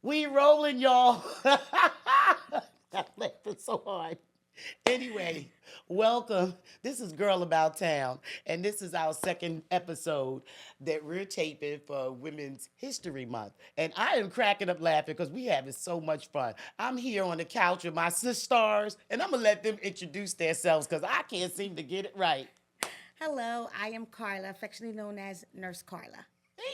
We rolling, y'all. I'm laughing so hard. Anyway, welcome. This is Girl About Town, and this is our second episode that we're taping for Women's History Month. And I am cracking up laughing because we having so much fun. I'm here on the couch with my SiSTARZ, and I'm gonna let them introduce themselves because I can't seem to get it right. Hello, I am Carla, affectionately known as Nurse Carla.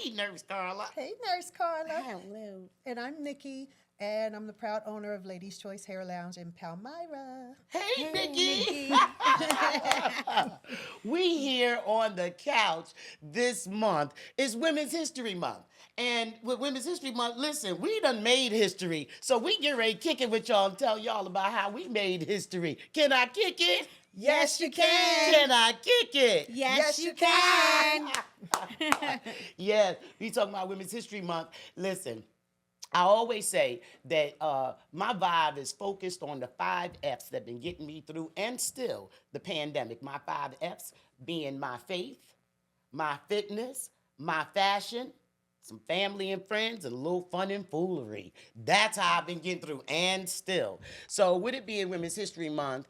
Hey, Nurse Carla. Hey, Nurse Carla. Hello. And I'm Nikki, and I'm the proud owner of Ladies' Choice Hair Lounge in Palmyra. Hey, Nikki. Nikki. We here on the couch this month is Women's History Month. And with Women's History Month, listen, we done made history. So we get ready to kick it with y'all and tell y'all about how we made history. Can I kick it? Yes, you can. Can I kick it? Yes, you can. Yes, we talking about Women's History Month. Listen, I always say that my vibe is focused on the 5 F's that been getting me through and still the pandemic. My 5 F's being my faith, my fitness, my fashion, some family and friends, and a little fun and foolery. That's how I've been getting through and still. So with it being Women's History Month,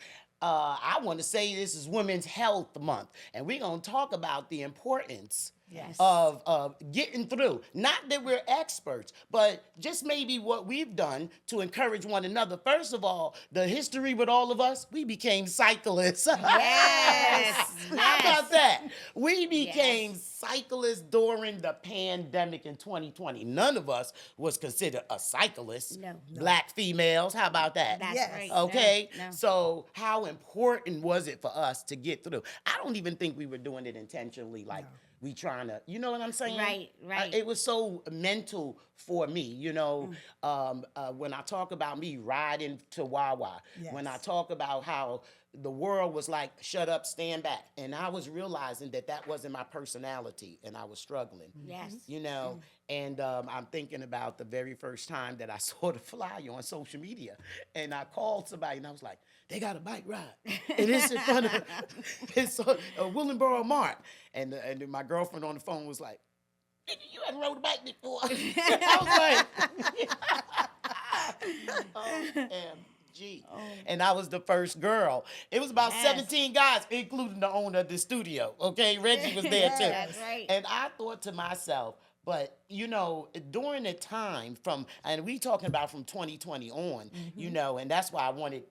I want to say this is Women's Health Month, and we're going to talk about the importance Yes. of getting through. Not that we're experts, but just maybe what we've done to encourage one another. First of all, the history with all of us, we became cyclists. Yes. How about that? We became Yes. cyclists during the pandemic in 2020. None of us was considered a cyclist. No. Black females, how about that? That's Yes. right. Okay, No. so how important was it for us to get through? I don't even think we were doing it intentionally, like we trying to, you know what I'm saying? Right. It was so mental for me, when I talk about me riding to Wawa, when I Yes. talk about how the world was like, shut up, stand back. And I was realizing that that wasn't my personality and I was struggling. Yes. And I'm thinking about the very first time that I saw the flyer on social media, and I called somebody, and I was like, "They got a bike ride, and it's in front of it's a Willenboro Mart." And my girlfriend on the phone was like, "Nigga, you hadn't rode a bike before." I was like, "OMG." And I was the first girl. It was about Yes. 17 guys, including the owner of the studio. Okay, Reggie was there too. That's right. And I thought to myself, but during the time and we talking about from 2020 on, and that's why I wanted,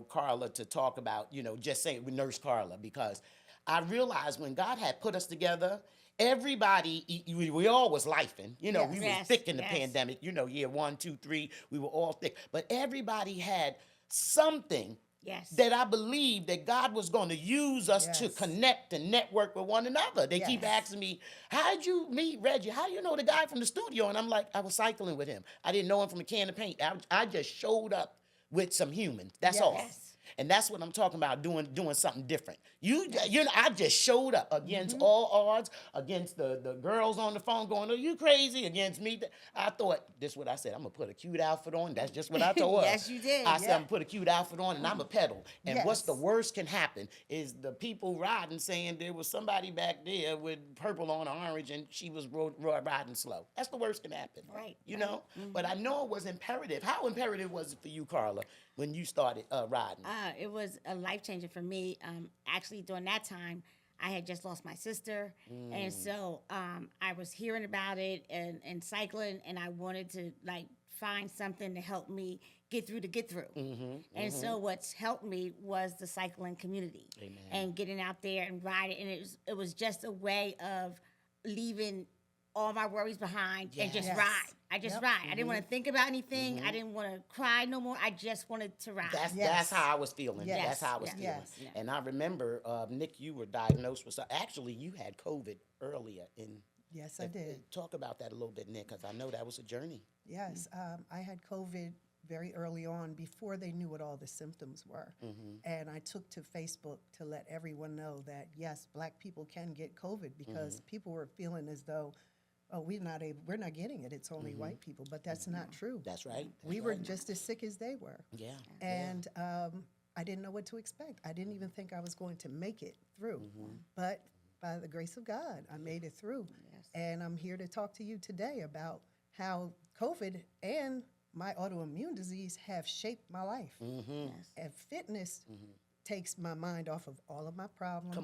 Carla to talk about, just saying with Nurse Carla, because I realized when God had put us together, everybody, we all was lifing, we was Yes, thick in the yes. pandemic, year 1, 2, 3, we were all thick, but everybody had something Yes. that I believe that God was going to use us to Yes. connect and network with one another. They keep Yes. asking me, how'd you meet Reggie? How do you know the guy from the studio? And I'm like, I was cycling with him. I didn't know him from a can of paint. I just showed up with some humans. That's all. Yes. And that's what I'm talking about, doing something different. I just showed up against all odds, against the girls on the phone going, "Are you crazy?" Against me. I thought, this is what I said, I'm going to put a cute outfit on. That's just what I told her. Yes, you did. I said, I'm going to put a cute outfit on and I'm going to pedal. And what's the Yes. worst can happen is the people riding saying there was somebody back there with purple on orange and she was riding slow. That's the worst can happen. Right, You know? But I know it was imperative. How imperative was it for you, Carla, when you started riding? It was a life changer for me. Actually, during that time, I had just lost my sister, and so I was hearing about it and cycling, and I wanted to find something to help me get through. And so what's helped me was the cycling community. Amen. And getting out there and riding, and it was just a way of leaving all my worries behind and just Yes. ride. I just Yep. ride. I didn't want to think about anything. I didn't want to cry no more. I just wanted to ride. That's Yes. how I was feeling. Yes. That's how I was Yes. feeling. Yes. And I remember, Nick, you were diagnosed with actually you had COVID earlier. Yes, I did. Talk about that a little bit, Nick, because I know that was a journey. Yes, I had COVID very early on before they knew what all the symptoms were. And I took to Facebook to let everyone know that, yes, Black people can get COVID because people were feeling as though, oh, we're not getting it. It's only white people. But that's not true. That's right. We were just as sick as they were. Yeah. And I didn't know what to expect. I didn't even think I was going to make it through. But by the grace of God, I made it through. Yes. And I'm here to talk to you today about how COVID and my autoimmune disease have shaped my life. Mm-hmm. Yes. And fitness takes my mind off of all of my problems.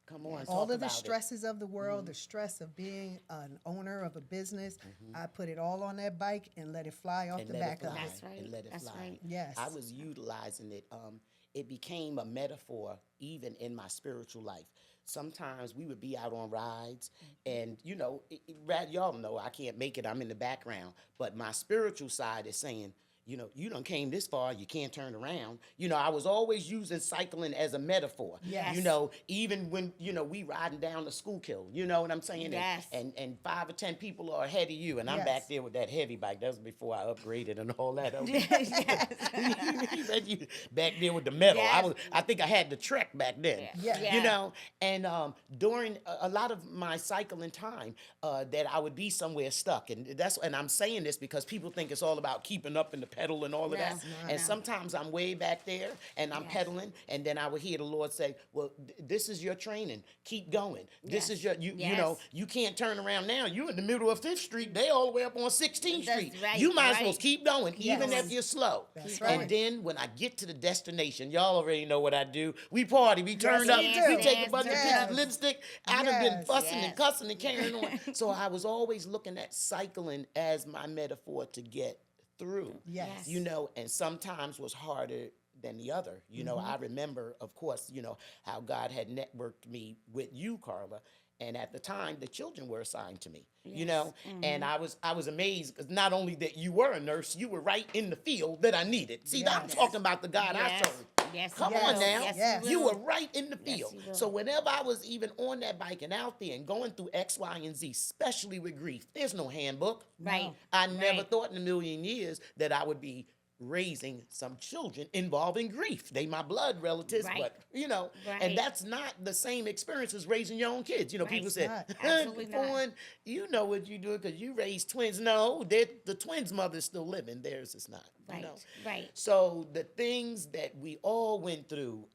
Come on. All talk of the about stresses of the world, the stress of being an owner of a business, I put it all on that bike and let it fly off And the let back it fly. of it. That's right. And let it That's fly. right. Yes. I was utilizing it. It became a metaphor even in my spiritual life. Sometimes we would be out on rides, and y'all know I can't make it. I'm in the background, but my spiritual side is saying, you done came this far, you can't turn around. I was always using cycling as a metaphor. Yes. Even when, we riding down the Schuylkill, you know what I'm saying? Yes. And 5 or 10 people are ahead of you, and I'm Yes. back there with that heavy bike. That was before I upgraded and all that. You back there with the metal. Yes. I think I had the Trek back then. Yeah. Yeah. And during a lot of my cycling time, that I would be somewhere stuck, and I'm saying this because people think it's all about keeping up in the pedal and all of No, that. it's And not. sometimes I'm way back there and I'm Yes. pedaling, and then I would hear the Lord say, "Well, this is your training. Keep going. This is Yes. your you can't turn around now. You're in the middle of 5th Street. They all the way up on 16th That's Street. right, You might as well right. keep going, even Yes. if you're slow." That's Keep right. And then when I get to the destination, y'all already know what I do. We party, we turn up, we we do. take a Yes, bunch of yes. pictures, lipstick. I'd have been Yes. fussing and Yes. cussing and carrying on. So I was always looking at cycling as my metaphor to get through. Yes. And sometimes was harder than the other. I remember, of course, how God had networked me with you, Carla. And at the time, the children were assigned to me, Yes. and I was amazed because not only that you were a nurse, you were right in the field that I needed. See, I'm Yes. talking about the God I Yes. serve. Yes, Come you on will. now. Yes, Yes. You will. were right in the Yes, field. you will. So whenever I was even on that bike and out there and going through X, Y, and Z, especially with grief, there's no handbook. Right. I never Right. thought in a million years that I would be raising some children involving grief. They my blood relatives, Right. but Right. and that's not the same experience as raising your own kids. People Right. say, Not. Absolutely not. Fawn, you know what you do because you raised twins. No, the twins' mother's still living. Theirs is not. Right. Right. So the things that we all went through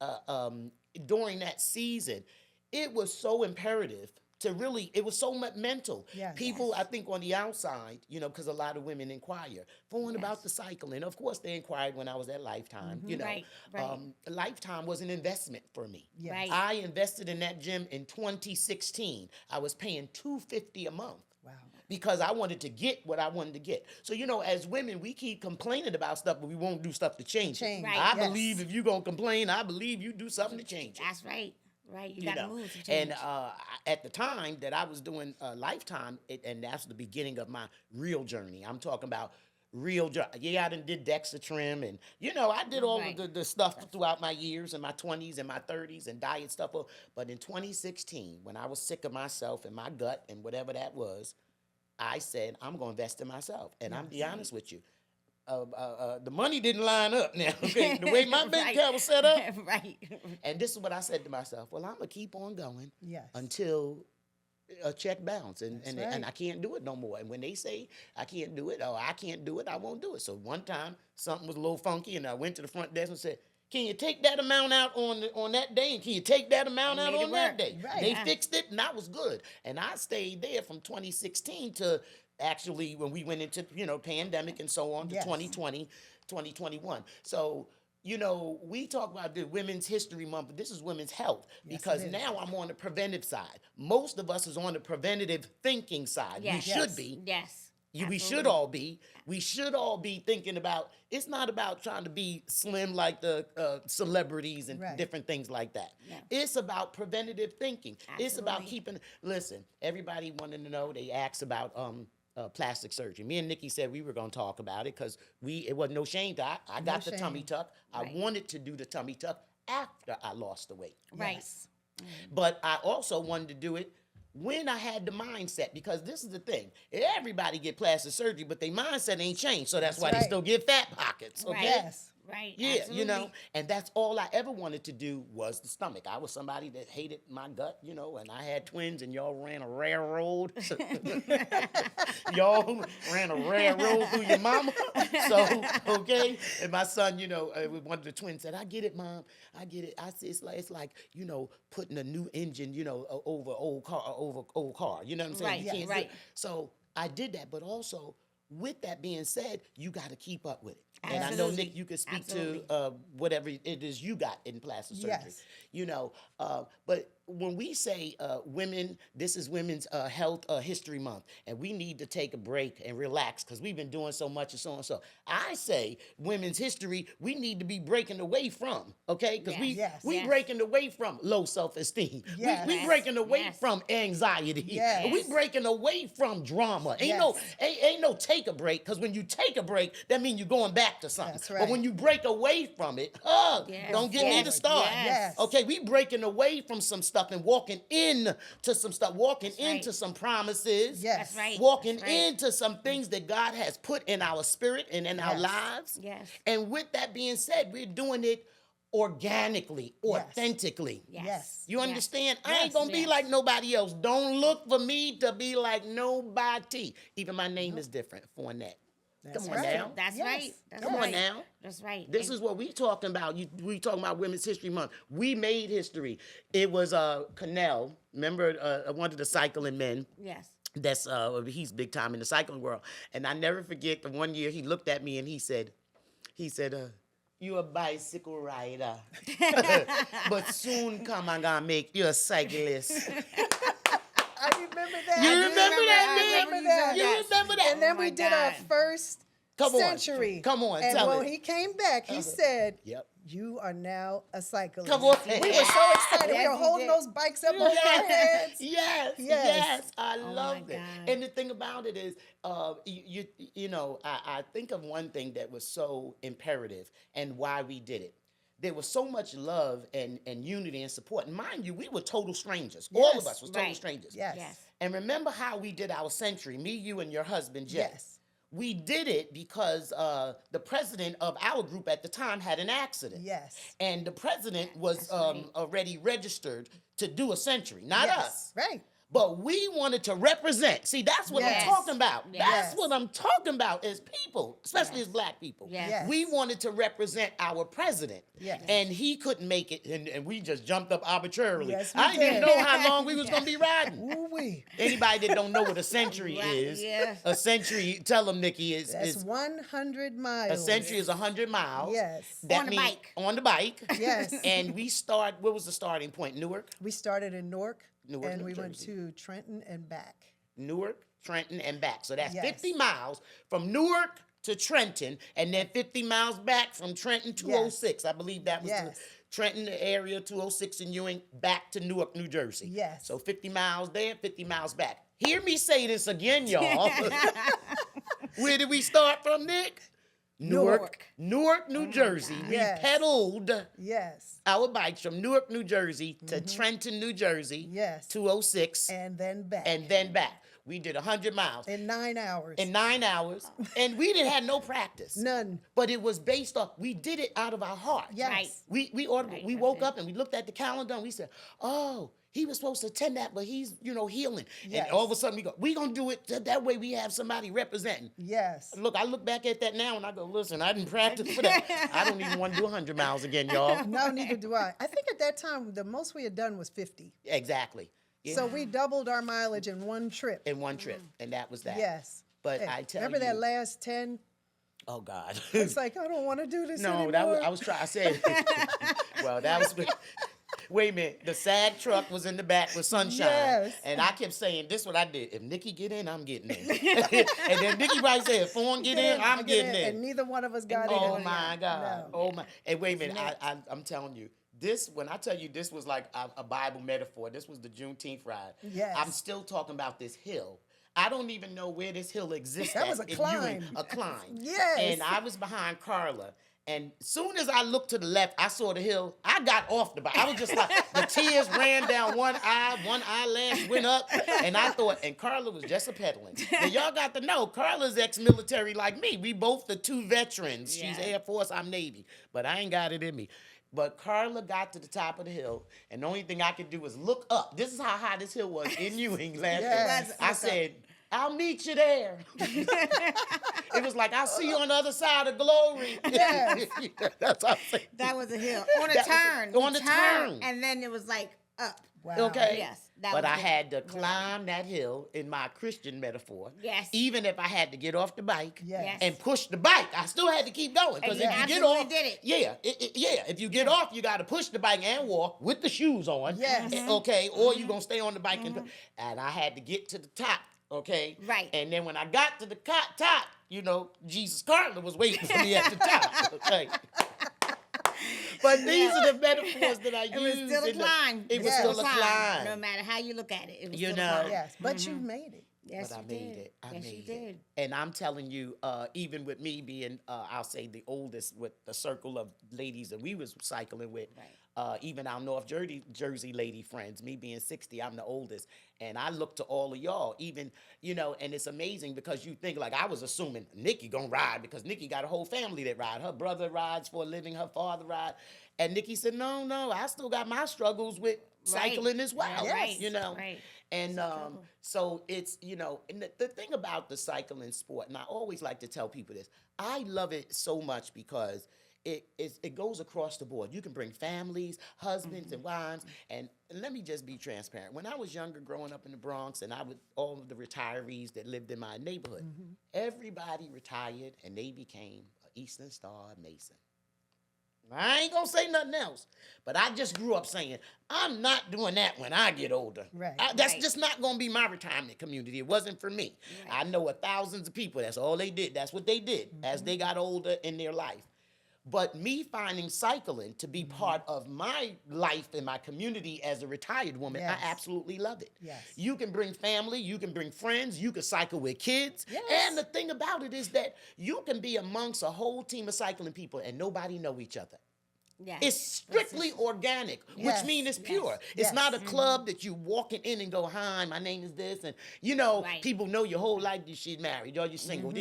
during that season, it was so imperative to really, it was so much mental. Yes. People, Yes. I think on the outside, because a lot of women inquire, Fawn, about the cycling. Of course, they inquired when I was at Lifetime. Right, right. Lifetime was an investment for me. Yes. Right. I invested in that gym in 2016. I was paying $250 a month. Wow. Because I wanted to get what I wanted to get. So, as women, we keep complaining about stuff, but we won't do stuff to change it. Change, Right. I yes. believe if you're going to complain, I believe you do something to change it. That's right. Right. You You got to know. move to change. And at the time that I was doing Lifetime, and that's the beginning of my real journey. I'm talking about real journey. Yeah, I done did DEXA trim, and I did all Right. of the stuff throughout my years, in my 20s and my 30s, and diet stuff. But in 2016, when I was sick of myself and my gut and whatever that was, I said, I'm going to invest in myself. And I'm be honest with you, the money didn't line up now. Okay, the way my bank Right. account was set up. Right. And this is what I said to myself. Well, I'm going to keep on going Yes. until a check bounce. And right. I can't do it no more. And when they say I can't do it, or I can't do it, I won't do it. So one time, something was a little funky, and I went to the front desk and said, can you take that amount out on that day? And can you take that amount And out made it on that work. day? Right. They Yeah. fixed it, and that was good. And I stayed there from 2016 to actually when we went into, pandemic and so on, to Yes. 2020, 2021. So, we talk about the Women's History Month, but this is women's health Yes, because it is. now I'm on the preventive side. Most of us is on the preventative thinking side. Yes. We should be. Yes. We should Absolutely. all be. We should all be thinking about, it's not about trying to be slim like the celebrities and Right. different things like that. Yeah. It's about preventative thinking. It's about Absolutely. listen, everybody wanted to know, they asked about plastic surgery. Me and Nikki said we were going to talk about it because it wasn't no shame to I got the tummy shame. tuck. Right. I wanted to do the tummy tuck after I lost the weight. Right. Yes. But I also wanted to do it when I had the mindset, because this is the thing. Everybody get plastic surgery, but their mindset ain't changed. So that's why they right. still get fat pockets. Okay? Right. Yes. Right. Yeah, Absolutely. and that's all I ever wanted to do was the stomach. I was somebody that hated my gut, and I had twins, and y'all ran a railroad. Y'all ran a railroad through your mama. So, okay, and my son, one of the twins said, "I get it, Mom. I get it." I said, "It's like putting a new engine, over old car. You know what I'm saying? Right, You can't do right. it." So I did that, but also, with that being said, you got to keep up with it. And I know, Absolutely. Nick, you can speak Absolutely. to whatever it is you got in plastic surgery. Yes. You know, but when we say women, this is Women's Health History Month, and we need to take a break and relax because we've been doing so much and so on and so. I say women's history, we need to be breaking away from, okay? Because Yes. we Yes. breaking away from low self-esteem. Yes. We breaking away Yes. from anxiety. Yes. We breaking away from drama. Ain't no take a break, because when you take a break, that means you're going back to something. That's right. But when you break away from it, Yes. don't get me Yes. to start. Yes. Okay, we breaking away from some stuff and walking into some stuff, walking right. into some promises. Yes. That's right. Walking That's right. into some things that God has put in our spirit and in our Yes. lives. Yes. And with that being said, we're doing it organically, authentically. Yes. You understand? I Yes. ain't gonna be Yes. like nobody else. Don't look for me to be like nobody. Even my name is different. Fournette. That's Come on right. now. That's Yes. right. That's Come on right. now. That's right. This And- is what we talking about. We talking about Women's History Month. We made history. It was Cannell. Remember one of the cycling men. yes. That's he's big time in the cycling world. And I never forget the one year he looked at me and he said, you a bicycle rider. But soon come I'm gonna make you a cyclist. I remember that. You I remember remember that, I man? remember that. You remember that? And then Oh we my did our God. first Come on. century. Come on, And tell when it. he came back, he said, Yep. you are now a cyclist. Come on. We were so excited. We Yes, were he holding did. those bikes up over our heads. Yes, Yes. I Oh love my it. God. And the thing about it is, you know, I think of one thing that was so imperative and why we did it. There was so much love and unity and support. And mind you, we were total strangers. All of Yes. us was total Right. strangers. Yes. Yes. And remember how we did our century, me, you, and your husband, Jay. Yes. We did it because the president of our group at the time had an accident. Yes. And the president was That's right. already registered to do a century, not Yes. us. Right. But we wanted to represent. See, that's what Yes. I'm talking about. Yes. That's what I'm talking about as people, especially Yes. as black people. Yes. Yes. We wanted to represent our president. Yes. And he couldn't make it, and we just jumped up arbitrarily. Yes, we I didn't even did. know how long we was going to be riding. Ooh-wee. Anybody that don't know what a century Right, is, yeah. a century, tell them, Nikki, That's is 100 miles. a century is 100 miles. Yes. That On the mean- bike. On the bike. Yes. And what was the starting point? Newark? We started in Newark, Newark, and New we went Jersey. to Trenton and back. Newark, Trenton, and back. So that's Yes. 50 miles from Newark to Trenton, and then 50 miles back from Trenton, 206. I believe that was Yes. the Trenton area, 206 in Ewing, back to Newark, New Jersey. Yes. So 50 miles there, 50 miles back. Hear me say this again, y'all. Where did we start from, Nick? Newark. Newark, New Jersey. God. We Yes. pedaled Yes. our bikes from Newark, New Jersey to Trenton, New Jersey, Yes. 206, And then back. and then back. We did 100 miles in 9 hours. in 9 hours, and we didn't have no practice. None. But it was based off, we did it out of our heart. Yes. Right. We Right, we that's woke it. up and we looked at the calendar and we said, oh, he was supposed to attend that, but he's, healing. Yes. And all of a sudden we gonna do it that way we have somebody representing. Yes. Look, I look back at that now and I go, listen, I didn't practice for that. I don't even want to do 100 miles again, y'all. No, neither do I. I think at that time, the most we had done was 50. Exactly. Yeah. So we doubled our mileage in one trip. in one trip, and that was that. Yes. But Hey, I tell remember you, that last 10? oh God. It's like, I don't want to do this No, anymore. that was, I was trying. I said, well, that was. Wait a minute. The SAG truck was in the back with sunshine, Yes. and I kept saying, "This is what I did. If Nikki get in, I'm getting in." And then Nikki probably said, "If Fawn get in, I'm getting in." And neither one of us got Oh in. my God. No. Oh my. And wait a minute. next. I'm telling you. This, when I tell you this was like a Bible metaphor, this was the Juneteenth ride. Yes. I'm still talking about this hill. I don't even know where this hill exists. That at was a in climb. Ewing. A climb. Yes. And I was behind Carla. And soon as I looked to the left, I saw the hill. I got off the bike. I was just like, the tears ran down one eyelash went up. And I thought, and Carla was just a pedaling. Now, y'all got to know, Carla's ex-military like me. We both the two veterans. She's Yeah. Air Force, I'm Navy. But I ain't got it in me. But Carla got to the top of the hill, and the only thing I could do was look up. This is how high this hill was in Ewing last Yes. year. I said, I'll meet you there. It was like, I'll see you on the other side of glory. Yes. That's how I said. That was a hill on a That was- turn. on We the turned, turn. and then it was like up. Wow. Okay. Yes, That but was I good. had to climb that hill in my Christian metaphor. Yes. Even if I had to get off the bike Yes. and push the bike, I still had to keep going. Because And if you you get absolutely off, did it. yeah, if you get off, you got to push the bike and walk with the shoes on. Yes. Okay, or you're gonna stay on the bike and I had to get to the top. Okay. Right. And then when I got to the top, Jesus Carter was waiting for me at the top. Okay. But these are the metaphors that I use. It was still a climb. It was Yes. still a climb. No matter how you look at it, it was You still know. a climb. Yes, but you made it. Yes, But I you made did. it. I yes, made you it. did. And I'm telling you, even with me being, I'll say the oldest with the circle of ladies that we was cycling with, even our North Jersey lady friends, me being 60, I'm the oldest. And I look to all of y'all, even, and it's amazing because you think, like, I was assuming Nikki gonna ride because Nikki got a whole family that ride. Her brother rides for a living, her father ride. And Nikki said, no, I still got my struggles with cycling as well. Yeah, right. Right. And so it's, and the thing about the cycling sport, and I always like to tell people this, I love it so much because it goes across the board. You can bring families, husbands, and wives. And let me just be transparent. When I was younger, growing up in the Bronx, and all of the retirees that lived in my neighborhood, everybody retired and they became an Eastern Star Mason. I ain't gonna say nothing else, but I just grew up saying, I'm not doing that when I get older. Right. That's just not gonna be my retirement community. It wasn't for me. I know thousands of people, that's all they did. That's what they did as they got older in their life. But me finding cycling to be part of my life and my community as a retired woman, Yes. I absolutely love it. Yes. You can bring family, you can bring friends, you can cycle with kids. Yes. And the thing about it is that you can be amongst a whole team of cycling people and nobody know each other. Yes. It's strictly organic, which Yes. means it's pure. Yes. It's not a club that you walking in and go, hi, my name is this. And, Right. people know your whole life that she's married or you're single.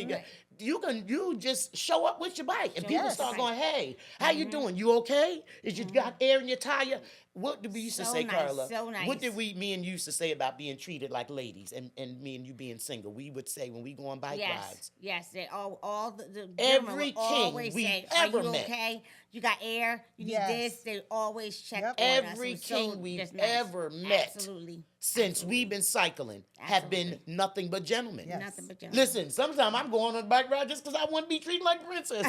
You just show up with your bike and people Yes. start going, hey, how you doing? You okay? Is you got air in your tire? What did we used to So say, nice, Carla? so nice. What did me and you used to say about being treated like ladies and me and you being single? We would say when we go on bike rides. Yes, they all the Every gentlemen would always king we say, ever "Are you met. okay? You got air? You need Yes. this?" They always check Yep. on us. It Every was so king we've just nice. ever met Absolutely. since Absolutely. we've been cycling have been Absolutely. nothing but gentlemen. Yes. Nothing but gentlemen. Listen, sometimes I'm going on a bike ride just because I want to be treated like a princess.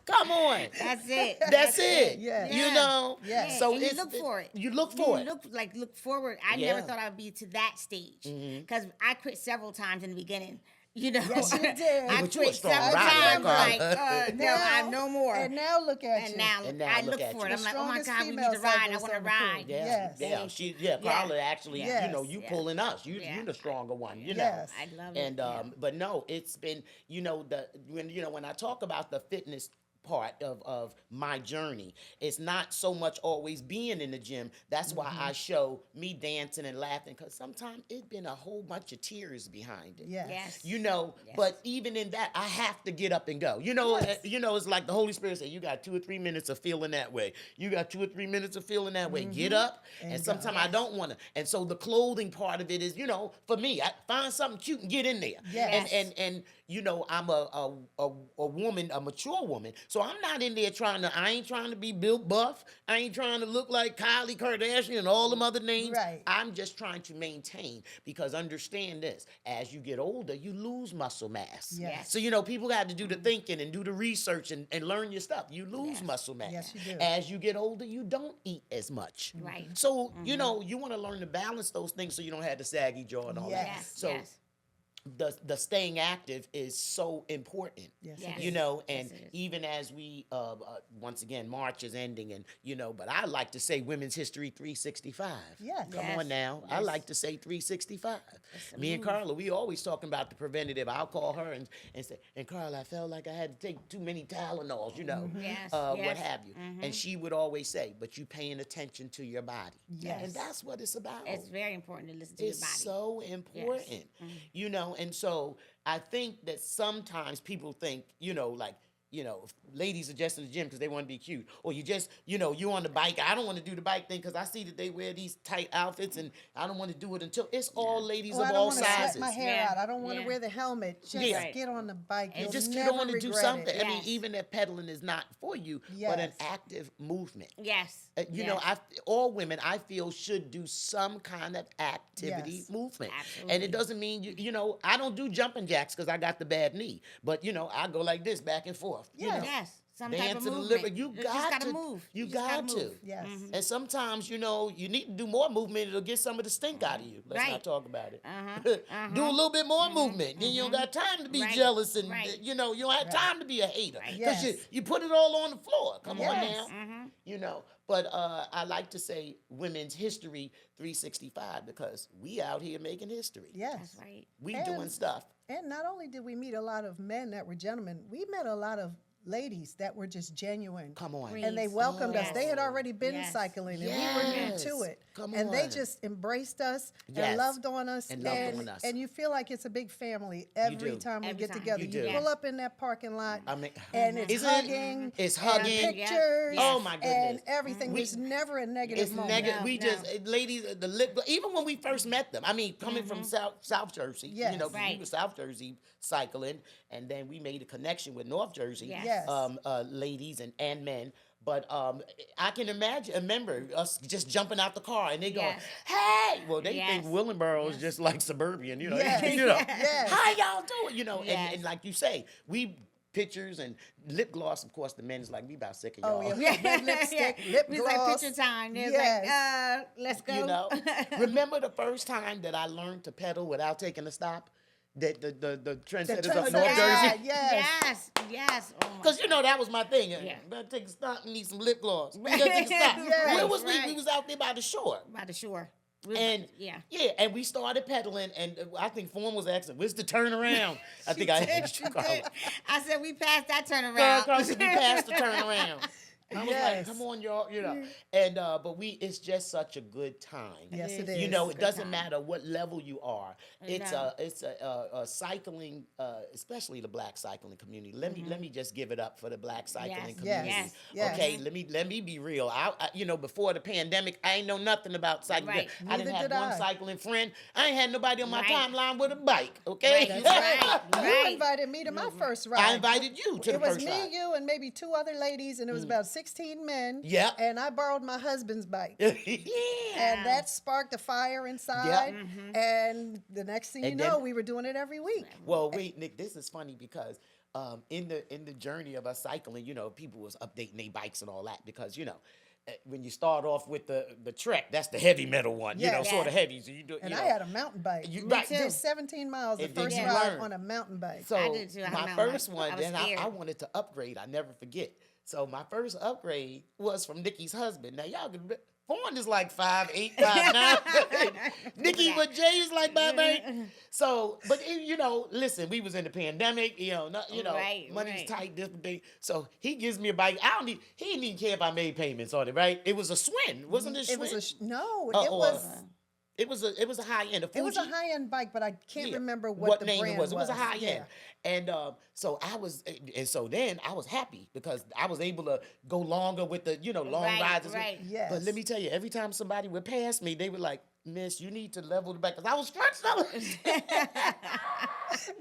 Come on. That's it. That's it. Yeah. You know? Yeah. Yeah, So and you it's look for it. You look for it. Look forward. I Yeah. never thought I'd be to that stage because I quit several times in the beginning. Yes, you did. I But you a quit strong several rider, times. Carla. Like, no, I'm no more. And now look at And you. now, And now I look look at for you. it. I'm like, oh my The God, we need strongest to ride. I female want to cyclist on the ride. crew. Yeah, Yes. yeah, Carla actually, Yes. you Yeah. pulling us. You Yeah. the stronger one, you know. Yes. I love it. And yeah. but no, it's been when I talk about the fitness part of my journey, it's not so much always being in the gym. That's why I show me dancing and laughing because sometimes it's been a whole bunch of tears behind it. Yes. Yes. But even in that, I have to get up and go. Yes. It's like the Holy Spirit said, you got 2 or 3 minutes of feeling that way. You got 2 or 3 minutes of feeling that way. Get up. And And go. sometimes I don't want to. And so the clothing part of it is, for me, I find something cute and get in there. Yes. And I'm a woman, a mature woman. So I'm not in there I ain't trying to be built buff. I ain't trying to look like Kylie Kardashian and all them other names. Right. I'm just trying to maintain because understand this, as you get older, you lose muscle mass. Yes. So, people got to do the thinking and do the research and learn your stuff. You lose Yes. muscle mass. Yes, you do. As you get older, you don't eat as much. Right. So, you want to learn to balance those things so you don't have the saggy jaw and all that. Yes. Yes. So yes. the staying active is so important. Yes, Yes. it is. And Yes, it is. even as we once again March is ending and but I like to say Women's History 365. Yes. Come Yes. on now. I Yes. like to say 365. a Me and move. Carla, we always talking about the preventative. I'll call her and say, and Carla, I felt like I had to take too many Tylenols, Yes, what yes. have you. And she would always say, but you paying attention to your body. Yes. And that's what it's about. It's very important to listen to It's your body. so important, and so I think that sometimes people think, like, ladies are just in the gym because they want to be cute, or you just, you on the bike. I don't want to do the bike thing because I see that they wear these tight outfits, and I don't want to do it until it's all ladies Or of I don't all want to sweat sizes. my hair Yeah. out. I don't want to Yeah. wear the helmet. Just Yeah. get on the bike. You'll Just never get on and do regret something. it. I mean, Yes. even if pedaling is not for you, but an Yes. active movement. Yes. All women I feel should do some kind of activity Yes. movement. Absolutely. And it doesn't mean I don't do jumping jacks because I got the bad knee, but I go like this back and forth. Yes. Some type Dance of to the movement. liver. You just got gotta to move. You just gotta got to. move. Yes. And sometimes, you need to do more movement. It'll get some of the stink out of you. Let's Right. not talk about it. Uh-huh. Do a little bit more movement. Then you don't got time to be Right. jealous and, Right. you don't have time to be a hater. Right. Because Yes. you put it all on the floor. Come on Yes. now. But I like to say Women's History 365 because we out here making history. Yes. That's right. We And- doing stuff. And not only did we meet a lot of men that were gentlemen, we met a lot of ladies that were just genuine. Come on. And they Queens. welcomed us. Yes. They had already been Yes. cycling, and we were new Yes. to it. Come and they on. just embraced us Yes. and loved on us. And loved on us. And you feel like it's a big family every do. time we Every get time. together. You You, do. pull Yes. up in that parking lot, I mean, and it's Isn't it? hugging. It's and hugging. pictures. Yes. Oh, my And goodness. everything. We- There's never a negative It's moment. negative. No, We no. just ladies, the lip. Even when we first met them, I mean, coming from South Jersey, Yes. we Right. were South Jersey cycling, and then we made a connection with North Jersey, Yes. Yes. ladies and men. But I can remember us just jumping out the car and they going, Yes. "Hey!" Well, they Yes. think Willingboro is just like suburban, Yes. Yes. How y'all doing? Yes. And like you say, we pictures and lip gloss. Of course, the men is like, we about sick of Oh, y'all. yeah. Red lipstick, lip It was gloss. like picture time. There's Yes. like, let's go. Remember the first time that I learned to pedal without taking a stop? That the trendsetters The up North trendsetters, Jersey? yes. Yes. Oh my Because that was my thing. Yeah. Better take a stop and need some lip gloss. We gotta take a stop. Yes. Where was we? Right. We was out there by the shore. by the shore. And yeah. and we started pedaling, and I think Form was asking, "Where's the turnaround?" I think I had She to did. I said we passed that Girl, turnaround. we passed the turnaround. I was like, Yes. "Come on, y'all," And but it's just such a good time. Yes, it is. is. It Good doesn't time. matter what level you are. It's No. a cycling, especially the black cycling community. Let me just give it up for the black cycling Yes. community. Yes. Yes. Okay, let me be real. I before the pandemic, I ain't know nothing about cycling. Right. I didn't Neither have did one I. cycling friend. I ain't had nobody on my Right. timeline with a bike. Okay, Right, that's right. You invited me to my first ride. I invited you to the It was first me, ride. you, and maybe 2 other ladies, and it was about 16 men. Yep. And I borrowed my husband's bike. Yeah. And that sparked a fire inside. And the next thing you And know, then- we were doing it every week. Well, wait, Nick, this is funny because in the journey of us cycling, people was updating their bikes and all that because when you start off with the Trek, that's the heavy metal one, Yes. sort of heavy. So you do, And you I know. had a mountain bike. You- We right. did 17 miles the And then first you ride learn. on a mountain bike. So I did too. I had my a mountain first bike. one, I was then I scared. wanted to upgrade. I never forget. So my first upgrade was from Nikki's husband. Now y'all can. Fawn is like 5'8", 5'9". Nikki with Jay is like 5'8". So, but listen, we was in the pandemic. Right, money's right. tight, different thing. So he gives me a bike. He didn't even care if I made payments on it. Right? It was a Swin, wasn't it? It was Swin? no, Uh, it or- was It was a high end. it was a high end bike, but I can't Yeah. remember what the name brand it was. It was a high Yeah. end. And so then I was happy because I was able to go longer with the long Right, rides. right. Yes. But let me tell you, every time somebody would pass me, they were like, "Miss, you need to level the back," because I was stretched out.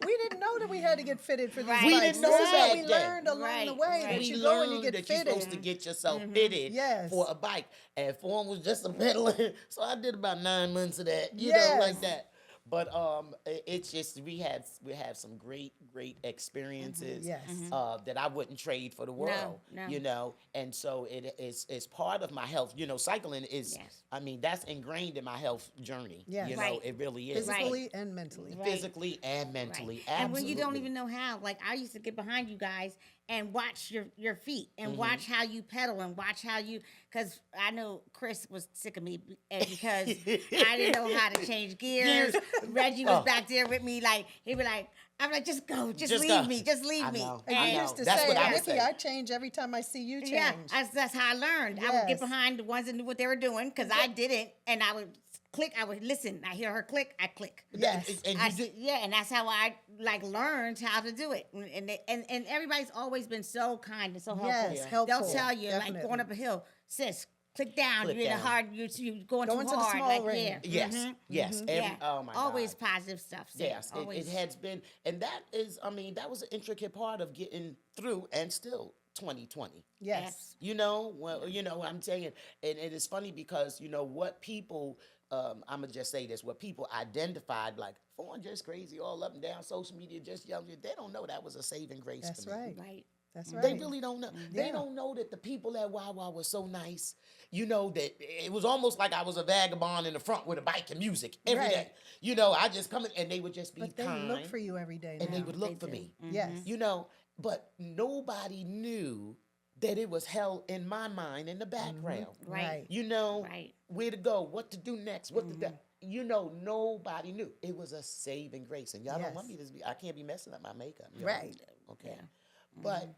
We didn't know that we had to get fitted for these Right. bikes. We didn't know This is that what we then. learned along Right, the way right. that We you go and you learned get that you're fitted. supposed to get yourself fitted Yes. for a bike. And Form was just a peddler. So I did about 9 months of that, Yes. like that. But it's just we have some great experiences Yes. that I wouldn't trade for the world. no. And so it's part of my health. Cycling is. Yes. I mean, that's ingrained in my health journey. Yes. Right. It really is. Physically and mentally. Right. Physically and mentally. Right. And when you don't Absolutely. even know how, like I used to get behind you guys and watch your feet and Mm-hmm. watch how you pedal and watch how you, because I know Chris was sick of me because I didn't know how to change gears. Reggie was back there with me, like he'd be like, I'm like, just go, just Just leave go. me, just leave I me. know. And I you know. used to That's say, what I would Nikki, say. I change every time I see you change. Yeah, that's how I learned. I would get Yes. behind the ones that knew what they were doing because I didn't, and I would click, I would listen. I hear her click, I click. Yes. And I you see, yeah, and that's how I like learned how to do it. And everybody's always been so kind and so helpful. Yes, Yeah. helpful. They'll tell you like definitely. going up a hill, sis, click down. Click You're in a down. hard. You going Go too into the hard. small Like ring. yeah, Yes, mhm, yes. yeah. Oh my Always God. positive stuff. Sis. Yes, it Always. has been, and that is, I mean, that was an intricate part of getting through, and still 2020. Yes. You know, well, you know, I'm saying, and it is funny because you know what people, I'm gonna just say this, what people identified like, "Oh, just crazy, all up and down social media, just young." They don't know that was a saving grace That's for me. right. Right. That's right. They really don't know. They Yeah. don't know that the people at Wawa were so nice. You know, that it was almost like I was a vagabond in the front with a bike and music every day. Right. You know, I just come in and they would just be But they kind. look for you every day And now. they would look for do. me. Yes. You know, but nobody knew that it was hell in my mind in the background. Right. You know, Right. where to go, what to do next, what to do. You know, nobody knew. It was a saving grace. And y'all don't want me Yes. to be, I can't be messing up my makeup. y'all. Right. Okay. But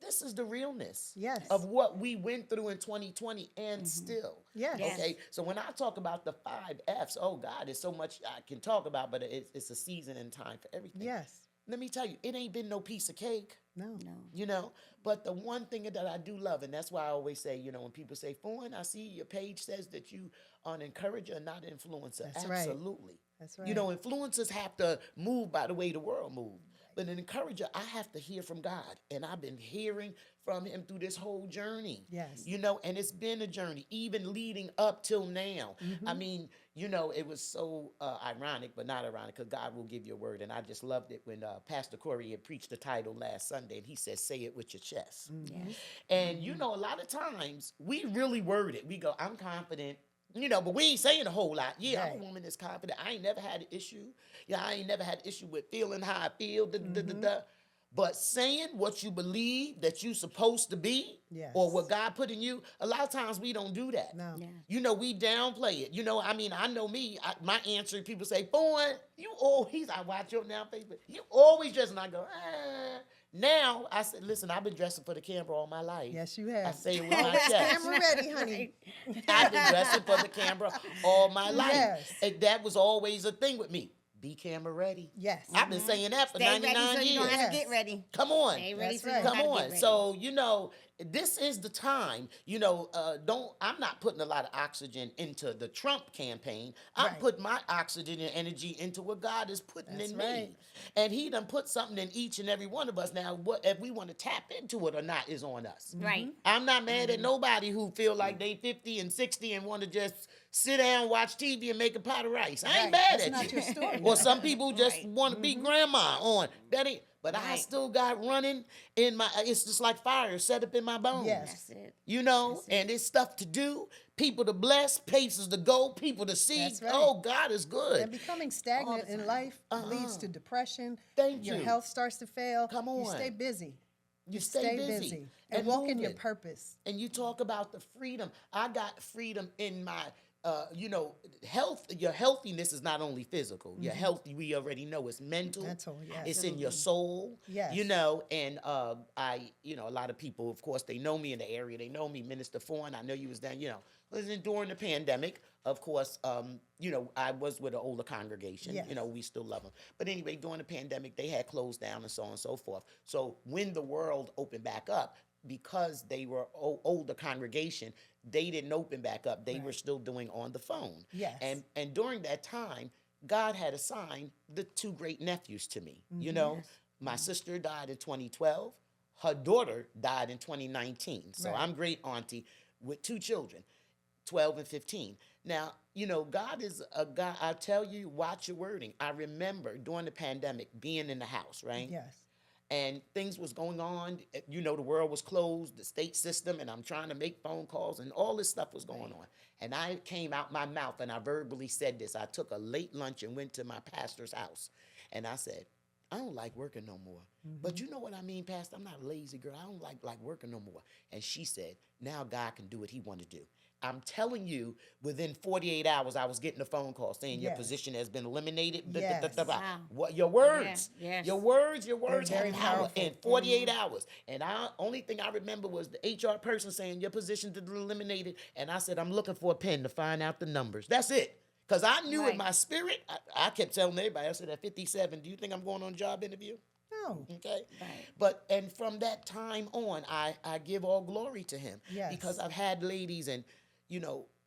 this is the realness Yes. of what we went through in 2020 and still. Yes. Yes. Okay. So when I talk about the 5 F's, oh God, there's so much I can talk about, but it's a season and time for everything. Yes. Let me tell you, it ain't been no piece of cake. No. No. You know, but the one thing that I do love, and that's why I always say, you know, when people say, Fawn, I see your page says that you are an encourager, not an influencer. That's right. Absolutely. That's right. You know, influencers have to move by the way the world moves. But an encourager, I have to hear from God. And I've been hearing from him through this whole journey. Yes. You know, and it's been a journey, even leading up till now. Mm-hmm. I mean, you know, it was so ironic, but not ironic, because God will give you a word. And I just loved it when Pastor Corey had preached the title last Sunday, and he said, say it with your chest. Mm-hmm. Yes. And, you know, a lot of times we really word it. We go, I'm confident. You know, but we ain't saying a whole lot. Yeah, I'm Right. a woman that's confident. I ain't never had an issue. Yeah, I ain't never had an issue with feeling how I feel. But saying what you believe that you supposed to be, Yes. or what God put in you, a lot of times we don't do that. No. Yeah. You know, we downplay it. You know, I mean, I know me. My answer, people say, "Boy, you always." I watch your now Facebook. You always dress, and I go, ah. Now I said, listen, I've been dressing for the camera all my life. Yes, you have. I say it with my chest. Camera ready, honey. I've been dressing for the camera all my life. Yes. And that was always a thing with me. Be camera ready. Yes. I've been saying that for Stay 99 ready so you years. know how to Yes. get ready. Come on. Stay ready That's so you right. know Come how to on. get ready. So, you know, this is the time, you know, I'm not putting a lot of oxygen into the Trump campaign. I'm Right. putting my oxygen and energy into what God is putting That's in right. me. And he done put something in each and every one of us. Now, what if we want to tap into it or not is on us. Right. I'm not mad at nobody who feel like they 50 and 60 and want to just sit down, watch TV, and make a pot of rice. I ain't Right. mad That's at not you. your story. Or some people just Right. want to be grandma on. That ain't. But I Right. still got running in my. It's just like fire set up in my bones. Yes. That's it. You know, That's it. and it's stuff to do, people to bless, places to go, people to see. That's right. Oh, God is good. And becoming stagnant in life leads to depression. Thank Your you. health starts to fail. Come You on. stay busy. You stay busy And walk in move your it. purpose. And you talk about the freedom. I got freedom in my, you know, health. Your healthiness is not only physical. Your healthy, we already know, it's mental. Mental, yes. It's in your soul. Yes. You know, and you know, a lot of people, of course, they know me in the area. They know me, Minister Fawn. I know you was down, you know, listen, during the pandemic. Of course, you know, I was with an older congregation. Yes. You know, we still love them. But anyway, during the pandemic, they had closed down and so on and so forth. So when the world opened back up, because they were older congregation, they didn't open back up. They were still doing on the phone. Yes. And during that time, God had assigned the 2 great nephews to me. You know, my sister died in 2012. Her daughter died in 2019. So Right. I'm great auntie with 2 children, 12 and 15. Now, you know, God is a God. I tell you, watch your wording. I remember during the pandemic being in the house, right? Yes. And things was going on. You know, the world was closed, the state system, and I'm trying to make phone calls, and all this stuff was going on. And I came out my mouth, and I verbally said this. I took a late lunch and went to my pastor's house, and I said, I don't like working no more. But you know what I mean, Pastor? I'm not a lazy girl. I don't like working no more. And she said, now God can do what he want to do. I'm telling you, within 48 hours, I was getting a phone call saying your Yes. position has been eliminated. Yes. Wow. What your words? yes. Your words very have power powerful. in 48 hours. And only thing I remember was the HR person saying your position is eliminated. And I said, I'm looking for a pen to find out the numbers. That's it. Because I knew in Right. my spirit, I kept telling everybody, I said, at 57, do you think I'm going on a job interview? No. Okay. Right. And from that time on, I give all glory to him. Yes. Because I've had ladies, and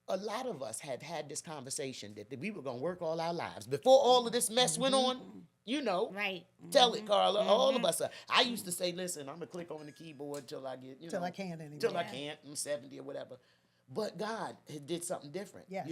a lot of us have had this conversation that we were gonna work all our lives. Before all of this mess went on, Right. Tell it, Carla. All of us I used to say, listen, I'm gonna click on the keyboard till I get, Till I can't anymore. Till I can't. I'm 70 or whatever. But God did something different, Yes.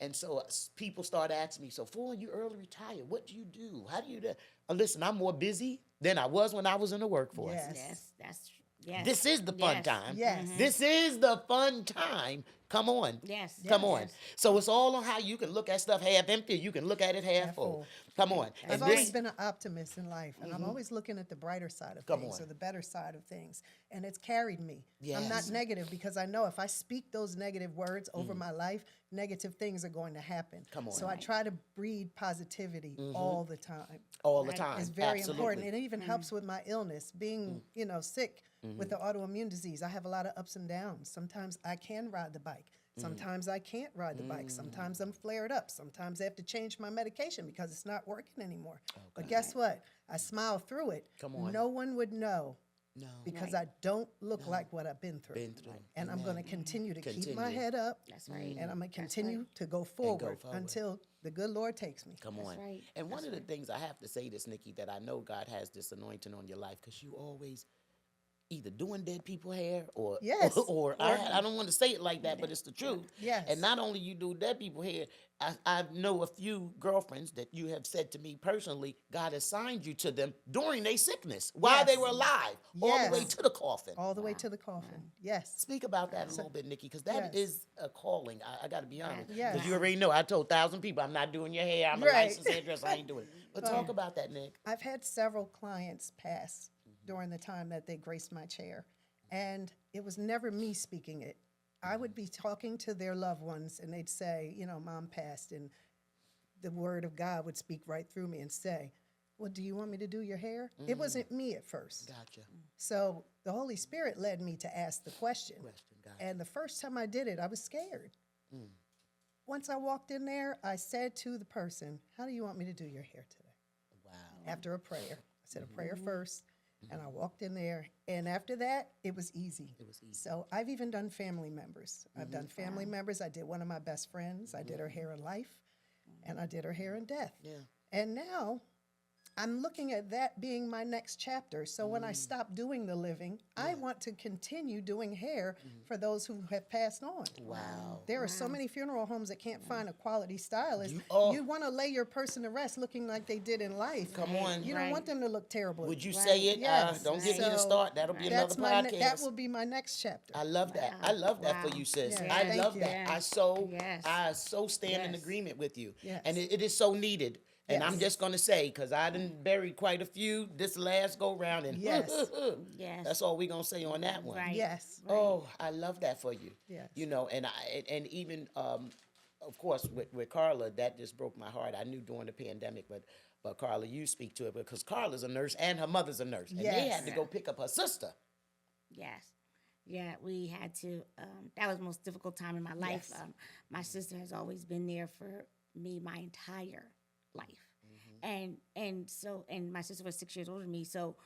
And so people start asking me, so for you early retired, what do you do? How do you do? Listen, I'm more busy than I was when I was in the workforce. Yes. Yes. That's true. Yes. This is the fun Yes. time. Yes. This is the fun time. Come on. Yes. Come Yes. on. So it's all on how you can look at stuff half empty. You can look at it half full. Come on. I've And always been an optimist in life, and I'm always looking at the brighter side of Come things on. or the better side of things, and it's carried me. I'm not Yes. negative because I know if I speak those negative words over my life, negative things are going to happen. Come on. So I try to breed positivity all the time. all the Right. time. It's very Absolutely. important. It even helps with my illness, being, sick with the autoimmune disease. I have a lot of ups and downs. Sometimes I can ride the bike. Sometimes I can't ride the bike. Sometimes I'm flared up. Sometimes I have to change my medication because it's not working anymore. But guess what? I smile through it. Come on. No one would know No. because I don't look like what I've been through. Been through. And I'm going to continue to keep my Continue. head up. That's right. And I'm going to continue to go forward, forward. until the good Lord takes me. Come on. right. And one of the things I have to say this, Nikki, that I know God has this anointing on your life because you always either doing dead people hair or Yes. or I don't want to say it like that, but it's the truth. Yes. And not only you do dead people hair, I know a few girlfriends that you have said to me personally, God assigned you to them during their sickness while they Yes. were alive, all the way Yes. to the coffin. All the way to the coffin. Yes. Speak about that a little bit, Nikki, because that Yes. is a calling. I got to be honest. Yes. Because you already know, I told 1,000 people, I'm not doing your hair. I'm a Right. licensed hairdresser. I ain't doing it. But talk about that, Nick. I've had several clients pass during the time that they graced my chair, and it was never me speaking it. I would be talking to their loved ones, and they'd say, Mom passed, and the word of God would speak right through me and say, well, do you want me to do your hair? It wasn't me at first. Gotcha. So the Holy Spirit led me to ask the question. Gotcha. And the first time I did it, I was scared. Once I walked in there, I said to the person, how do you want me to do your hair today? Wow. After a prayer. I said a prayer first, and I walked in there. And after that, it was easy. It was easy. So I've even done family members. I've done family members. I did one of my best friends. I did her hair in life, and I did her hair in death. Yeah. And now I'm looking at that being my next chapter. So when I stop doing the living, I want to continue doing hair for those who have passed on. Wow. There are so many funeral homes that can't find a quality stylist. Oh. You want to lay your person to rest looking like they did in life. Come on. You don't want them to look terrible. Would you say it? Yes. Don't get me to So start. That'll be another podcast. that will be my next chapter. I love that. I love that for you, sis. Yeah, I thank love you. that. Yes. I so stand in Yes. agreement with you. Yes. And it is so needed. And I'm Yes. just going to say, because I didn't bury quite a few this last go round. And Yes. Yes. that's all we're going to say on that one. Right. Yes. Oh, I love that for you. Yes. And even of course with Carla, that just broke my heart. I knew during the pandemic, but Carla, you speak to it because Carla's a nurse and her mother's a nurse, and they Yes. had to go pick up her sister. Yes. Yeah, we had to. That was the most difficult time in my life. Yes. My sister has always been there for me my entire life, and my sister was 6 years older than me, so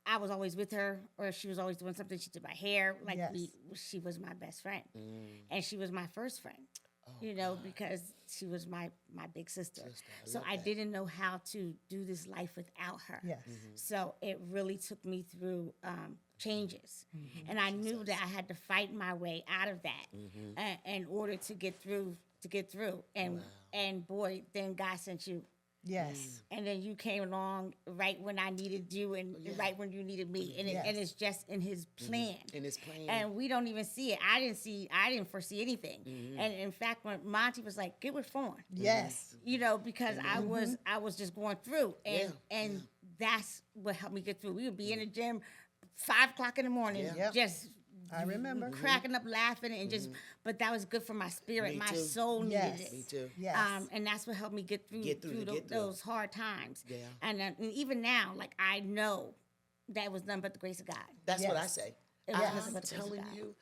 I was always with her, or she was always doing something. She did my hair, like Yes. she was my best friend, and she was my first friend. Because she was my big sister. So I didn't know how to do this life without her. Yes. So it really took me through changes. And I knew that I had to fight my way out of that in order to get through. And boy, then God sent you. Yes. And then you came along right when I needed you and right when you needed me. And, Yes. and it's just in his plan. In his plan. And we don't even see it. I didn't foresee anything. And in fact, when Monty was like, get with Fawn. Yes. Because I was just going through. And that's what helped me get through. We would be in the gym 5 o'clock in the morning, Yep. just I remember. cracking up, laughing, and just. But that was good for my spirit. Me My too. soul Yes. needed it. Me too. Yes. And that's what helped me get through, Get through those hard times. Yeah. And even now, like I know that was none but the grace of God. That's what I Yes. say. It was I'm nothing but the grace of telling God. you,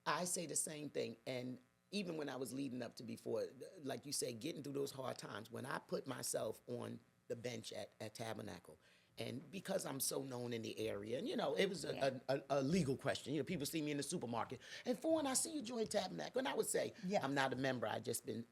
I say the same thing. And even when I was leading up to before, like you say, getting through those hard times, when I put myself on the bench at Tabernacle, and because I'm so known in the area, and it was a legal question. People see me in the supermarket, and I see you join Tabernacle, and I would say, Yes. I'm not a member. I just been,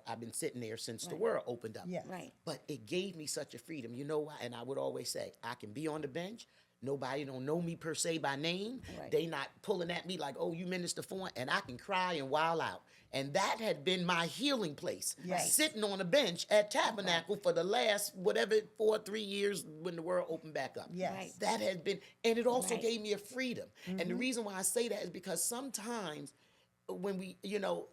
I've been sitting there since the world opened up. Yes. Right. But it gave me such a freedom. You know why? And I would always say, I can be on the bench. Nobody don't know me per se by name. Right. They not pulling at me like, oh, you Minister Foreign, and I can cry and wild out. And that had been my healing place. Yes. Sitting on a bench at Tabernacle for the last, 3 years when the world opened back up. Yes. Right. That had been, and it also Right. gave me a freedom. And the reason why I say that is because sometimes when we,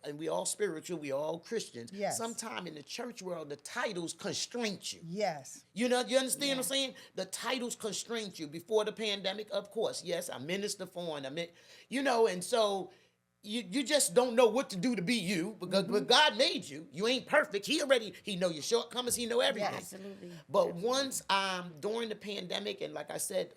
and we all spiritual, we all Christians, Yes. sometimes in the church world, the titles constrain you. Yes. You understand what I'm saying? The titles constrained you before the pandemic, of course. Yes, I minister foreign. And so you just don't know what to do to be you because but God made you. You ain't perfect. He know your shortcomings. He know everything. Absolutely. But once during the pandemic, and like I said,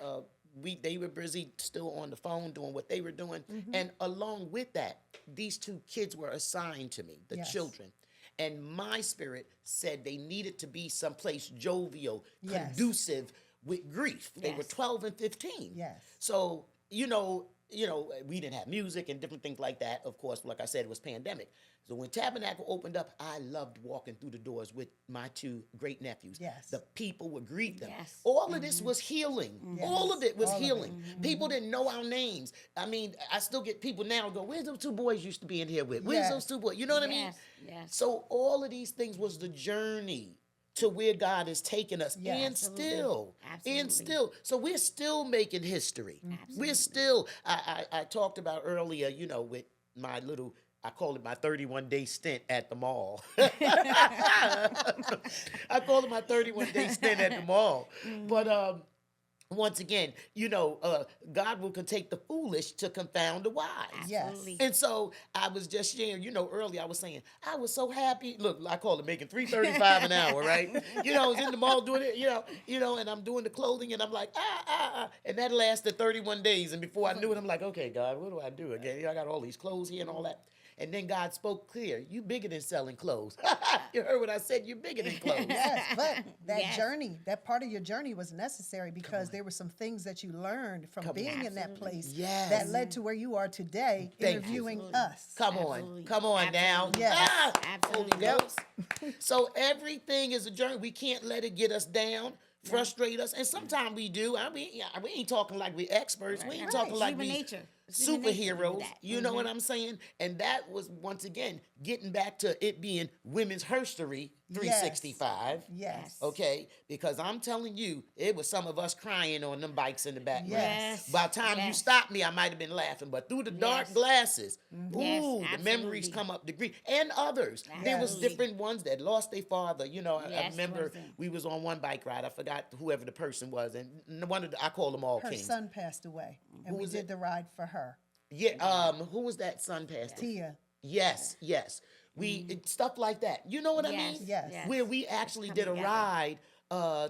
they were busy still on the phone doing what they were doing, and along with that, these 2 kids were assigned to me, the Yes. children. And my spirit said they needed to be someplace jovial, Yes. conducive with grief. They were Yes. 12 and 15. Yes. So, we didn't have music and different things like that. Of course, like I said, it was pandemic. So when Tabernacle opened up, I loved walking through the doors with my 2 great nephews. Yes. The people would greet them. Yes. All of this was healing. Yes. All of it was All of it. healing. People didn't know our names. I mean, I still get people now go, where's those 2 boys used to be in here with? Where's Yes. those 2 boys? You know what I mean? Yes. Yes. So all of these things was the journey to where God has taken us. Yeah, and absolutely. still. Absolutely. And still. So we're still making history. We're still, I talked about earlier, with my little, I call it my 31-day stint at the mall. I call it my 31-day stint at the mall. But once again, God will take the foolish to confound the wise. Yes. Absolutely. And so I was just sharing, earlier I was saying, I was so happy. Look, I call it making $3.35 an hour, right? I was in the mall doing it, and I'm doing the clothing and I'm like, and that lasted 31 days. And before I knew it, I'm like, okay, God, what do I do again? I got all these clothes here and all that. And then God spoke clear. You bigger than selling clothes. You heard what I said. You bigger than clothes. Yes, but that Yes. journey, that part of your journey was necessary because there were some things that you learned from being in that Absolutely. place Yes. that led to where you are today, Thank you. interviewing Absolutely. us. Come Absolutely. on. Come on now. Absolutely. Yes. Holy Absolutely. Ghost. So everything is a journey. We can't let it get us down, frustrate us. And sometimes we do. I mean, we ain't talking like we experts. We ain't talking like Human we nature. It's human nature to do superheroes. that. You know what I'm saying? And that was, once again, getting back to it being Women's HERstory 365. Yes. Okay, because I'm telling you, it was some of us crying on them bikes in the background. Yes. By the time you Yes. stopped me, I might have been laughing, but through the dark Yes. glasses, Yes, ooh, the memories absolutely. come up the grief, and others. There was Absolutely. different ones that lost their father. I Yes, remember wasn't. we was on one bike ride. I forgot whoever the person was, and I call them all Her kings. son passed away, and Who we was did it? the ride for her. Yeah, who was that son pastor? Tia. Yes. Stuff like that. You know what I Yes, mean? yes. Where we actually Come did a together. ride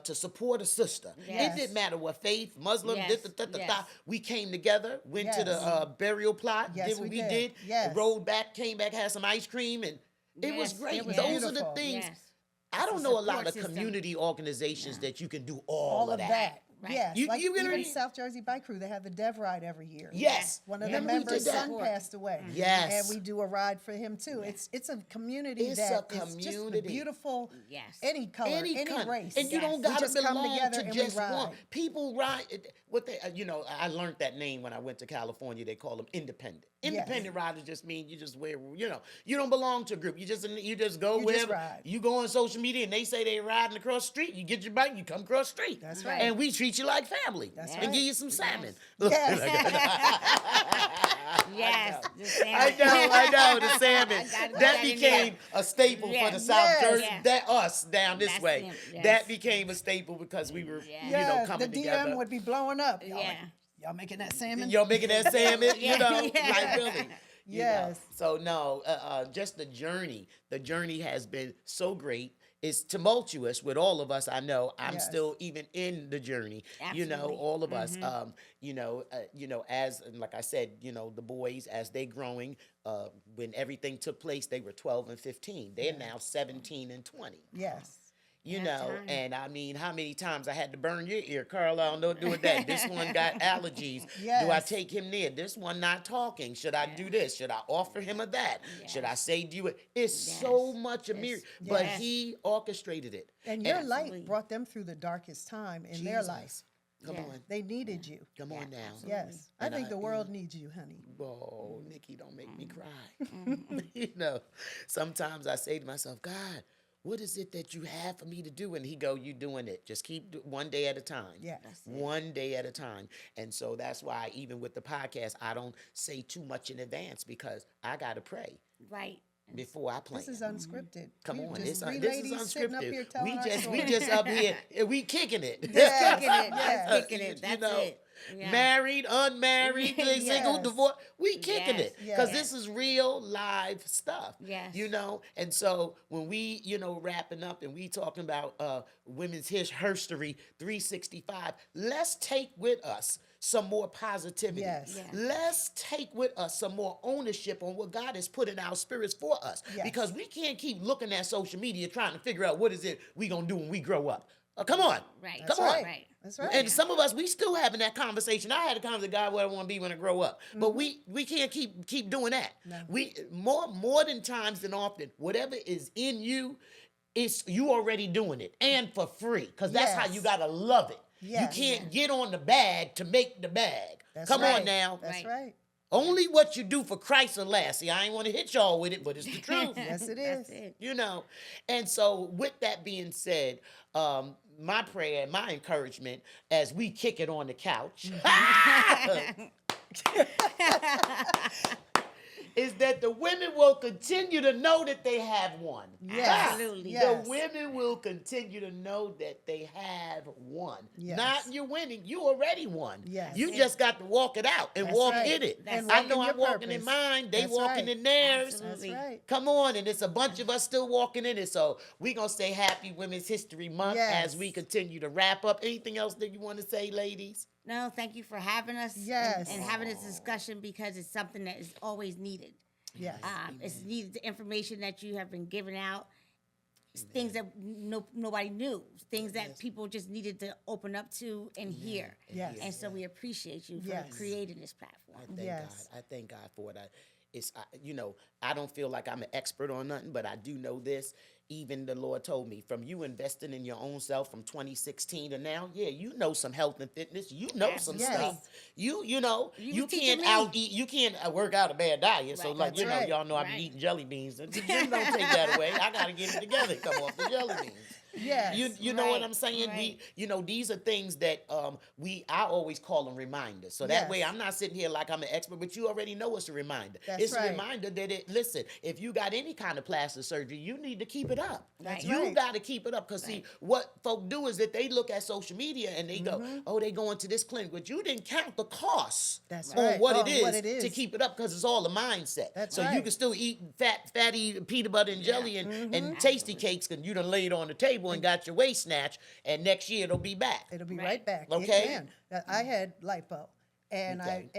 to support a sister. Yes. It didn't matter what faith, Muslim, Yes, da. We came together, went to Yes. the burial plot, Yes, did what we we did. did, Yes. rode back, came back, had some ice cream, and it was Yes, great. it was Those are the beautiful. things. Yes. I don't It's a know a lot support of system. community organizations that you can do All of that. Right. Yes, You- like you even already- South Jersey Bike Crew, they have the Dev Ride every year. Yes. One of Remember the we members' did that? son passed away. Yes. And we do a ride for him too. It's a community It's that a is just community. beautiful. Yes. Any color, any kind. race. And you don't We gotta just come belong together to and just we ride. one. People ride. What they, I learned that name when I went to California. They call them independent. Independent riders just mean you just wear. You don't belong to a group. You just go You just wherever. ride. You go on social media and they say they riding across the street. You get your bike. You come across the street. That's right. And we treat you like family. That's and right. give you some salmon. Yes. Yes. the salmon. I know the salmon. I gotta put That in became there. a staple for the Yes. South Yes. Jersey. Yes. That us down this That's way. them, yes. That became a staple because we were, Yes. Yeah, coming the DM together. would be blowing up. Y'all Yeah. like, Y'all making that salmon? You're making that salmon, you know, Yeah. like really. you know. Yes. So no, just the journey. The journey has been so great. It's tumultuous with all of us. I know I'm Yes. still even in the journey. You know, Absolutely. all of us. As and like I said, the boys as they growing. When everything took place, they were 12 and 15. They're now 17 and 20. Yes. You Half know, time. and I mean, how many times I had to burn your ear, Carl? I don't know what to do with that. This one got allergies. Do I Yes. take him near? This one not talking. Should I do this? Should I offer him a that? Should I Yes. say do it? It's so Yes. much a mirror, Yes. but Yes. he orchestrated it. And your Absolutely. light brought them through the darkest time in their life. Jesus. Come Yeah. on, They needed you. come on now. absolutely. Yes. I And think I- the world needs you, honey. Whoa, Nikki, don't make me cry. Mm-hmm. Sometimes I say to myself, God, what is it that you have for me to do? And he go, you doing it. Just keep one day at a time. Yes. One day at a time. And so that's why even with the podcast, I don't say too much in advance because I got to pray Right. before I plan. This is unscripted. Come We on, just this three is ladies sitting up here unscripted. telling our We story. just up here, we kicking it. Yes. Kicking it. Yes. Just kicking it. That's it. Yeah. Married, unmarried, single, Yes. divorced, we kicking Yes. it because Yes. this is real live stuff. Yes. And so when we, wrapping up and we talking about women's HERstory 365, let's take with us some more positivity. Yes. Yes. Let's take with us some more ownership on what God has put in our spirits for us. Yes. Because we can't keep looking at social media trying to figure out what is it we gonna do when we grow up. Come on. Right. Come That's on. right. Right. That's right. And some of us, we still having that conversation. I had a conversation with God what I want to be when I grow up. But we can't keep doing that. No. We more than times than often, whatever is in you, it's you already doing it. And for free. Because that's how Yes. you gotta love it. Yes. You can't get on the bag to make the bag. That's Come right. on now. That's Right. right. Only what you do for Christ will last. See, I ain't want to hit y'all with it, but it's the truth. Yes, it That's is. it. And so with that being said, my prayer and my encouragement as we kick it on the couch is that the women will continue to know that they have one. Yes. Absolutely. Yes. The women will continue to know that they have one. Yes. Not you're winning, you already won. Yes. You just got to walk it out and That's walk right. in it. That's I right. know Walk in I'm your walking in purpose. mine, they That's walking right. in theirs. Absolutely. That's right. Come on, and it's a bunch of us still walking in it. So we're going to say Happy Women's History Month Yes. as we continue to wrap up. Anything else that you want to say, ladies? No, thank you for having us. Yes. And having this discussion because it's something that is always needed. Yes. It's needed the information that you have been giving out. It's things that nobody knew, things that people just needed to open up to and hear. Yes. And so we appreciate you for Yes. creating this platform. I thank Yes. God. I thank God for it. I don't feel like I'm an expert on nothing, but I do know this. Even the Lord told me, from you investing in your own self from 2016 to now, you know some health and fitness. You know some Yes. stuff. You You teaching can't me. out eat. You can't work out a bad diet. So Right. like That's right. y'all know I be Right. eating jelly beans. The gym don't take that away. I gotta get it together. Come off the jelly beans. Yes. You know what Right, I'm saying? right. These are things that I always call them reminders. So that way Yes. I'm not sitting here like I'm an expert, but you already know it's a reminder. That's it's right. a reminder that listen, if you got any kind of plastic surgery, you need to keep it up. That's You right. got to keep it up because see what folk do is that they look at social media and they go, oh, they going to this clinic, but you didn't count the costs That's on right. what, On it what it is to is. keep it up because it's all a mindset. That's so you right. can still eat fatty peanut butter and jelly and tasty cakes and you done laid on the table and got your waist snatched and next year it'll be back. It'll be Right. right back. Okay. It can. I had lipo, and Okay.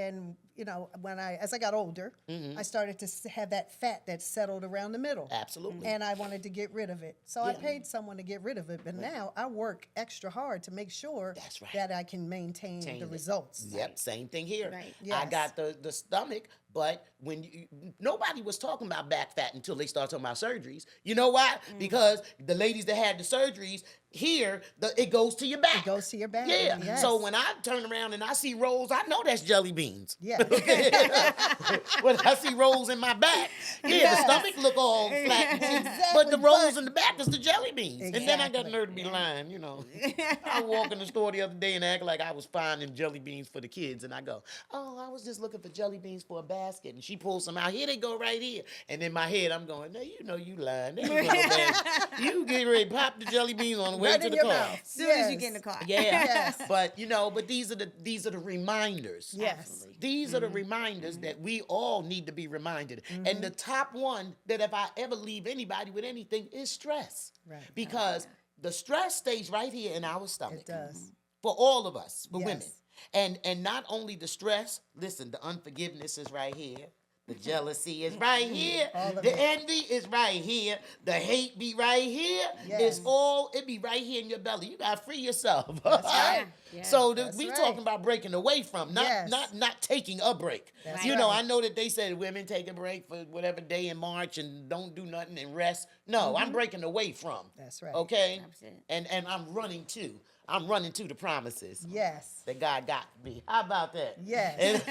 as I got older, I started to have that fat that settled around the middle. Absolutely. And I wanted to get rid of it. So I Yeah. paid someone to get rid of it. But now I work extra hard to make sure That's right. that I can maintain Maintain the it. results. Yep, same thing here. Right. I Yes. got the stomach, but when nobody was talking about back fat until they started talking about surgeries. You know why? Because the ladies that had the surgeries here, it goes to your back. It goes to your back. Yeah. Yes. So when I turn around and I see rolls, I know that's jelly beans. Yes. Okay. When I see rolls in my back, the stomach look all flat, and shit, but the rolls in the back is the jelly beans. And then I got Exactly. nerve to be lying, you know. I walked in the store the other day and act like I was finding jelly beans for the kids, and I go, "Oh, I was just looking for jelly beans for a basket," and she pulls some out. Here they go, right here. And in my head, I'm going, "No, you know you lying. They ain't got no basket. You get ready to pop the jelly beans on the way Right to in the your car." mouth. As soon as you get in the car. Yeah, Yes. but these are the reminders. Yes. Absolutely. These are the reminders that we all need to be reminded. And the top one that if I ever leave anybody with anything is stress. Right. Because the stress stays right here in our stomach. It does. For all of us, for Yes. women. And not only the stress, listen, the unforgiveness is right here. The jealousy is right here. All of The it. envy is right here. The hate be right here. Yes. It be right here in your belly. You gotta free yourself. That's right. Yeah. So That's we right. talking about breaking away from, not Yes. not taking a break. That's You know, right. I know that they said women take a break for whatever day in March and don't do nothing and rest. No, I'm breaking away from. That's right. Okay? That's it. And I'm running to. I'm running to the promises Yes. that God got for me. How about that? Yes.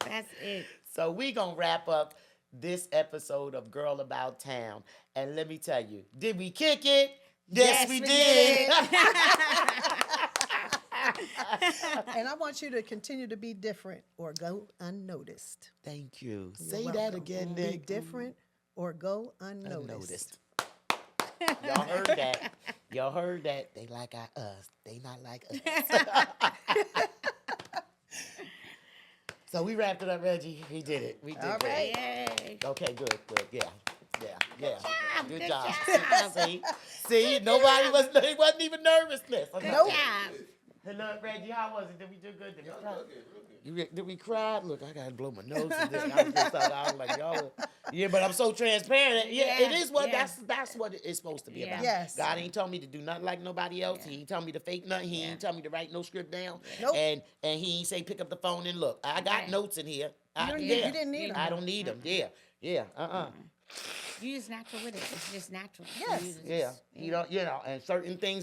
That's it. So we gonna wrap up this episode of Girl About Town. And let me tell you, did we kick it? Yes, we did. And I want you to continue to be different or go unnoticed. Thank you. You're Say that welcome. again, Be Nick. different or go unnoticed. Unnoticed. Y'all heard that. Y'all heard that. They like us. They not like us. So we wrapped it up, Reggie. We did it. We did All good. right. Yay. Okay, good. Yeah. Good Good job. job. See, it wasn't even nervousness. Good Nope. job. Hello, Reggie. How was it? Did we do good? Did we cry? Did we cry? Look, I gotta blow my nose. And this. I was like, y'all. Yeah, but I'm so transparent. Yeah, it is what that's what it's supposed to be about. Yes. God ain't told me to do nothing like nobody else. He ain't told me to fake nothing. He ain't told me to write no script down. Nope. And he ain't say pick up the phone and look. I got Right. notes in here. You didn't need them. I don't need them. Yeah. You just natural with it. It's just natural. Yes. You just- Yeah, and certain things